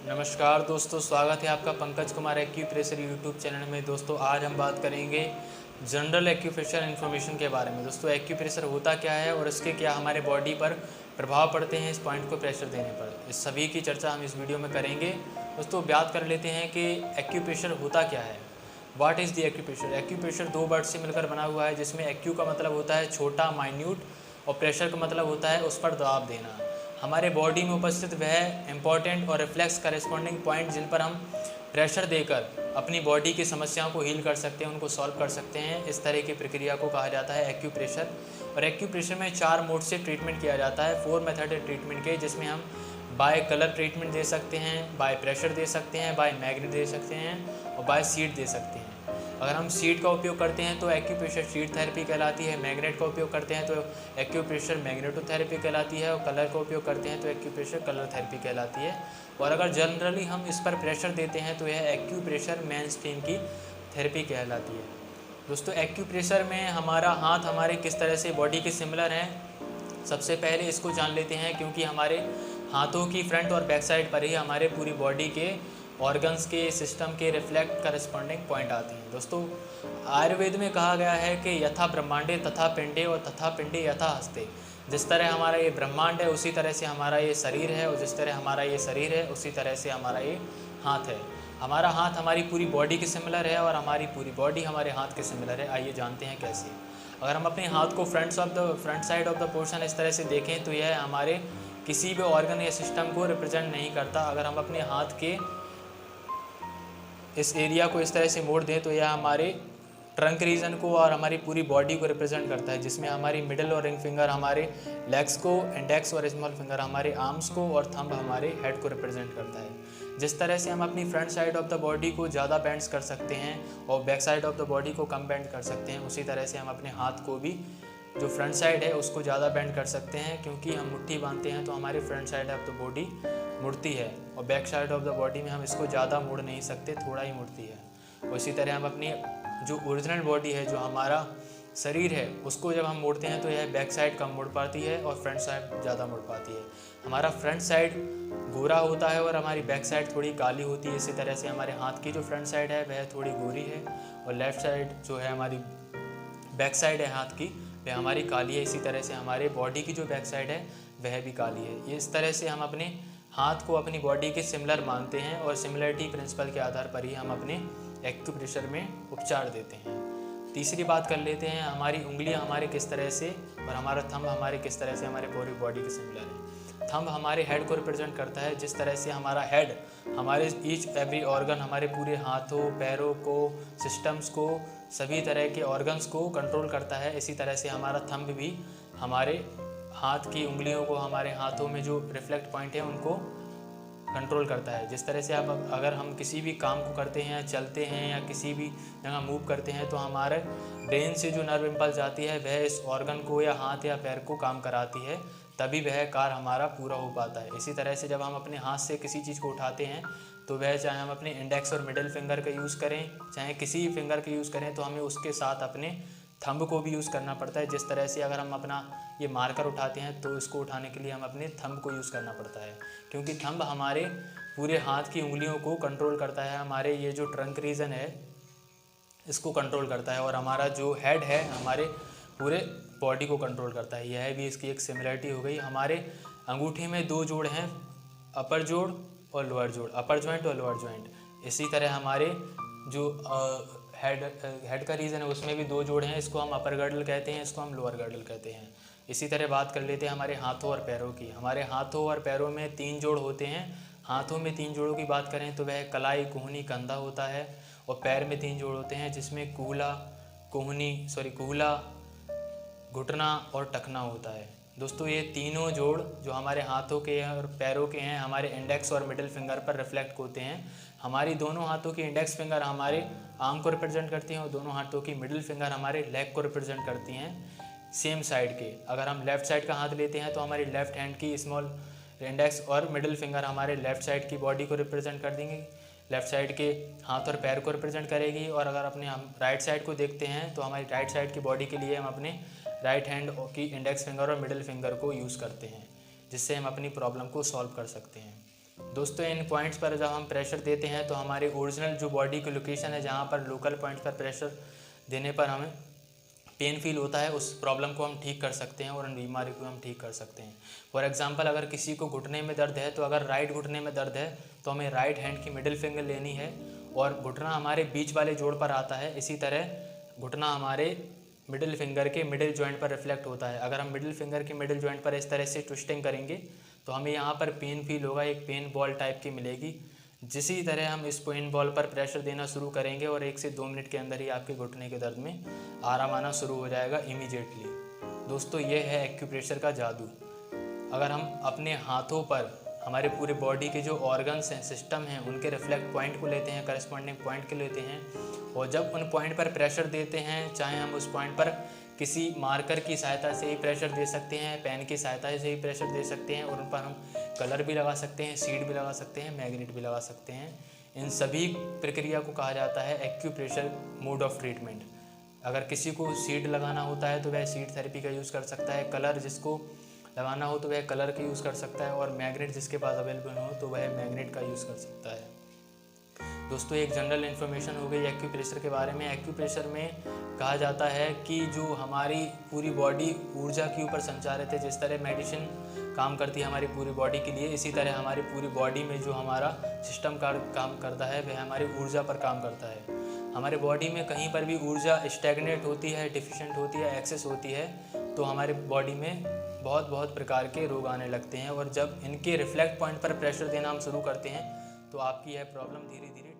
नमस्कार दोस्तों, स्वागत है आपका Pankaj Kumar acupressure YouTube channel में। दोस्तों आज हम बात करेंगे जनरल एक्यूप्रेशर इन्फॉर्मेशन के बारे में। दोस्तों एक्यूप्रेशर होता क्या है और इसके क्या हमारे बॉडी पर प्रभाव पड़ते हैं इस पॉइंट को प्रेशर देने पर, इस सभी की चर्चा हम इस वीडियो में करेंगे। दोस्तों बात कर लेते हैं कि एक्यूप्रेशर होता क्या है। What is the acupressure. Acupressure दो वर्ड से मिलकर बना हुआ है, जिसमें एक्यू का मतलब होता है छोटा माइन्यूट और प्रेशर का मतलब होता है उस पर दबाव देना। हमारे बॉडी में उपस्थित वह इंपॉर्टेंट और रिफ्लेक्स करेस्पॉन्डिंग पॉइंट जिन पर हम प्रेशर देकर अपनी बॉडी की समस्याओं को हील कर सकते हैं, उनको सॉल्व कर सकते हैं, इस तरह की प्रक्रिया को कहा जाता है एक्यूप्रेशर। और एक्यूप्रेशर में 4 मोड से ट्रीटमेंट किया जाता है। 4 मेथड है ट्रीटमेंट के, जिसमें हम बाय कलर ट्रीटमेंट दे सकते हैं, बाय प्रेशर दे सकते हैं, बाय मैग्नेट दे सकते हैं और बाय सीड दे सकते हैं। अगर हम सीड का उपयोग करते हैं तो एक्यूप्रेशर सीड थेरेपी कहलाती है। मैग्नेट का उपयोग करते हैं तो एक्यूप्रेशर मैग्नेटोथेरेपी कहलाती है और कलर का उपयोग करते हैं तो एक्यूप्रेशर कलर थेरेपी कहलाती है। और अगर जनरली हम इस पर प्रेशर देते हैं तो यह एक्यूप्रेशर मेनस्ट्रीम की थेरेपी कहलाती है। दोस्तों एक्यूप्रेशर में हमारा हाथ हमारे किस तरह से बॉडी के सिमिलर हैं, सबसे पहले इसको जान लेते हैं, क्योंकि हमारे हाथों की फ्रंट और बैक साइड पर ही हमारे पूरी बॉडी के ऑर्गन्स के सिस्टम के रिफ्लेक्ट करस्पॉन्डिंग पॉइंट आते हैं। दोस्तों आयुर्वेद में कहा गया है कि यथा ब्रह्मांडे तथा पिंडे और तथा पिंडे यथा हस्ते। जिस तरह हमारा ये ब्रह्मांड है उसी तरह से हमारा ये शरीर है, और जिस तरह हमारा ये शरीर है उसी तरह से हमारा ये हाथ है। हमारा हाथ हमारी पूरी बॉडी के सिमिलर है और हमारी पूरी बॉडी हमारे हाथ के सिमिलर है। आइए जानते हैं कैसे। अगर हम अपने हाथ को front side of the portion इस तरह से देखें तो यह हमारे किसी भी ऑर्गन या सिस्टम को रिप्रेजेंट नहीं करता। अगर हम अपने हाथ के इस एरिया को इस तरह से मोड़ दें तो यह हमारे ट्रंक रीजन को और हमारी पूरी बॉडी को रिप्रेजेंट करता है, जिसमें हमारी मिडिल और रिंग फिंगर हमारे लेग्स को, इंडेक्स और स्मॉल फिंगर हमारे आर्म्स को और थंब हमारे हेड को रिप्रेजेंट करता है। जिस तरह से हम अपनी front side of the body को ज़्यादा बेंड्स कर सकते हैं और back side of the body को कम बेंड कर सकते हैं, उसी तरह से हम अपने हाथ को भी जो फ्रंट साइड है उसको ज़्यादा बेंड कर सकते हैं, क्योंकि हम मुट्ठी बांधते हैं तो हमारी front side of the body मुड़ती है और back side of the body में हम इसको ज़्यादा मोड़ नहीं सकते, थोड़ा ही मुड़ती है। और इसी तरह हम अपनी जो ओरिजिनल बॉडी है, जो हमारा शरीर है, उसको जब हम मोड़ते हैं तो यह बैक साइड कम मुड़ पाती है और फ्रंट साइड ज़्यादा मुड़ पाती है। हमारा फ्रंट साइड गोरा होता है और हमारी बैक साइड थोड़ी काली होती है। इसी तरह से हमारे हाथ की जो फ्रंट साइड है वह थोड़ी गोरी है और लेफ़्ट साइड जो है हमारी बैक साइड है हाथ की, वह हमारी काली है। इसी तरह से हमारे बॉडी की जो बैक साइड है वह भी काली है। ये इस तरह से हम अपने हाथ को अपनी बॉडी के सिमिलर मानते हैं और सिमिलरिटी प्रिंसिपल के आधार पर ही हम अपने एक्यूप्रेशर में उपचार देते हैं। तीसरी बात कर लेते हैं, हमारी उंगलियां हमारे किस तरह से और हमारा थंब हमारे किस तरह से हमारे पूरी बॉडी के सिमिलर है। थंब हमारे हेड को रिप्रेजेंट करता है। जिस तरह से हमारा हेड हमारे ईच एवरी ऑर्गन, हमारे पूरे हाथों, पैरों को, सिस्टम्स को, सभी तरह के ऑर्गन्स को कंट्रोल करता है, इसी तरह से हमारा थंब भी हमारे हाथ की उंगलियों को, हमारे हाथों में जो रिफ्लेक्ट पॉइंट है उनको कंट्रोल करता है। जिस तरह से अब अगर हम किसी भी काम को करते हैं या चलते हैं या किसी भी जगह मूव करते हैं तो हमारे ब्रेन से जो नर्व इम्पल्स जाती है वह इस ऑर्गन को या हाथ या पैर को काम कराती है, तभी वह कार्य हमारा पूरा हो पाता है। इसी तरह से जब हम अपने हाथ से किसी चीज़ को उठाते हैं तो वह, चाहे हम अपने इंडेक्स और मिडिल फिंगर का यूज़ करें, चाहे किसी भी फिंगर का यूज़ करें, तो हमें उसके साथ अपने थंब को भी यूज़ करना पड़ता है। जिस तरह से अगर हम अपना ये मार्कर उठाते हैं तो इसको उठाने के लिए हम अपने थंब को यूज़ करना पड़ता है, क्योंकि थंब हमारे पूरे हाथ की उंगलियों को कंट्रोल करता है, हमारे ये जो ट्रंक रीजन है इसको कंट्रोल करता है, और हमारा जो हेड है हमारे पूरे बॉडी को कंट्रोल करता है। यह भी इसकी एक सिमिलरिटी हो गई। हमारे अंगूठे में 2 जोड़ हैं, अपर जोड़ और लोअर जोड़, अपर जॉइंट और लोअर जॉइंट। इसी तरह हमारे जो हेड का रीजन है उसमें भी 2 जोड़ हैं, इसको हम अपर गर्डल कहते हैं, इसको हम लोअर गर्डल कहते हैं। इसी तरह बात कर लेते हैं हमारे हाथों और पैरों की। हमारे हाथों और पैरों में 3 जोड़ होते हैं। हाथों में 3 जोड़ों की बात करें तो वह कलाई, कोहनी, कंधा होता है, और पैर में 3 जोड़ होते हैं, जिसमें कूहला, घुटना और टखना होता है। दोस्तों ये तीनों जोड़ जो हमारे हाथों के और पैरों के हैं, हमारे इंडेक्स और मिडिल फिंगर पर रिफ्लेक्ट होते हैं। हमारी दोनों हाथों की इंडेक्स फिंगर हमारे आर्म को रिप्रेजेंट करती हैं और दोनों हाथों की मिडिल फिंगर हमारे लेग को रिप्रेजेंट करती हैं सेम साइड के। अगर हम लेफ़्ट साइड का हाथ लेते हैं तो हमारी लेफ़्ट हैंड की स्मॉल इंडेक्स और मिडिल फिंगर हमारे लेफ़्ट साइड की बॉडी को रिप्रेजेंट कर देंगे, लेफ़्ट साइड के हाथ और पैर को रिप्रेजेंट करेगी। और अगर अपने हम राइट साइड को देखते हैं तो हमारी राइट साइड की बॉडी के लिए हम अपने राइट हैंड की इंडेक्स फिंगर और मिडिल फिंगर को यूज़ करते हैं, जिससे हम अपनी प्रॉब्लम को सॉल्व कर सकते हैं। दोस्तों इन पॉइंट्स पर जब हम प्रेशर देते हैं तो हमारी ओरिजिनल जो बॉडी की लोकेशन है जहाँ पर लोकल पॉइंट पर प्रेशर देने पर हमें पेन फील होता है, उस प्रॉब्लम को हम ठीक कर सकते हैं और उन बीमारी को हम ठीक कर सकते हैं। फॉर एग्जांपल अगर किसी को घुटने में दर्द है तो अगर राइट घुटने में दर्द है तो हमें राइट हैंड की मिडिल फिंगर लेनी है और घुटना हमारे बीच वाले जोड़ पर आता है, इसी तरह घुटना हमारे मिडिल फिंगर के मिडिल जॉइंट पर रिफ्लेक्ट होता है। अगर हम मिडिल फिंगर के मिडिल जॉइंट पर इस तरह से ट्विस्टिंग करेंगे तो हमें यहाँ पर पेन फील होगा, एक पेन बॉल टाइप की मिलेगी। जिसी तरह हम इस पेन बॉल पर प्रेशर देना शुरू करेंगे और 1 से 2 मिनट के अंदर ही आपके घुटने के दर्द में आराम आना शुरू हो जाएगा इमीडिएटली। दोस्तों ये है एक्यूप्रेशर का जादू। अगर हम अपने हाथों पर हमारे पूरे बॉडी के जो ऑर्गन्स हैं, सिस्टम हैं, उनके रिफ्लेक्ट पॉइंट को लेते हैं, करस्पॉन्डिंग पॉइंट को लेते हैं और जब उन पॉइंट पर प्रेशर देते हैं, चाहे हम उस पॉइंट पर किसी मार्कर की सहायता से ही प्रेशर दे सकते हैं, पेन की सहायता से ही प्रेशर दे सकते हैं और उन पर हम कलर भी लगा सकते हैं, सीड भी लगा सकते हैं, मैग्नेट भी लगा सकते हैं। इन सभी प्रक्रिया को कहा जाता है एक्यूप्रेशर मोड ऑफ ट्रीटमेंट। अगर किसी को सीड लगाना होता है तो वह सीड थेरेपी का यूज़ कर सकता है, कलर जिसको लगाना हो तो वह कलर का यूज़ कर सकता है और मैग्नेट जिसके पास अवेलेबल हो तो वह मैग्नेट का यूज़ कर सकता है। दोस्तों एक जनरल इन्फॉर्मेशन हो गई एक्यूप्रेशर के बारे में। एक्यूप्रेशर में कहा जाता है कि जो हमारी पूरी बॉडी ऊर्जा के ऊपर संचालित है, जिस तरह मेडिसिन काम करती है हमारी पूरी बॉडी के लिए, इसी तरह हमारी पूरी बॉडी में जो हमारा सिस्टम का काम करता है वह हमारी ऊर्जा पर काम करता है। हमारे बॉडी में कहीं पर भी ऊर्जा स्टैग्नेट होती है, डिफिशिएंट होती है, एक्सेस होती है तो हमारे बॉडी में बहुत प्रकार के रोग आने लगते हैं और जब इनके रिफ्लेक्ट पॉइंट पर प्रेशर देना हम शुरू करते हैं तो आपकी यह प्रॉब्लम धीरे धीरे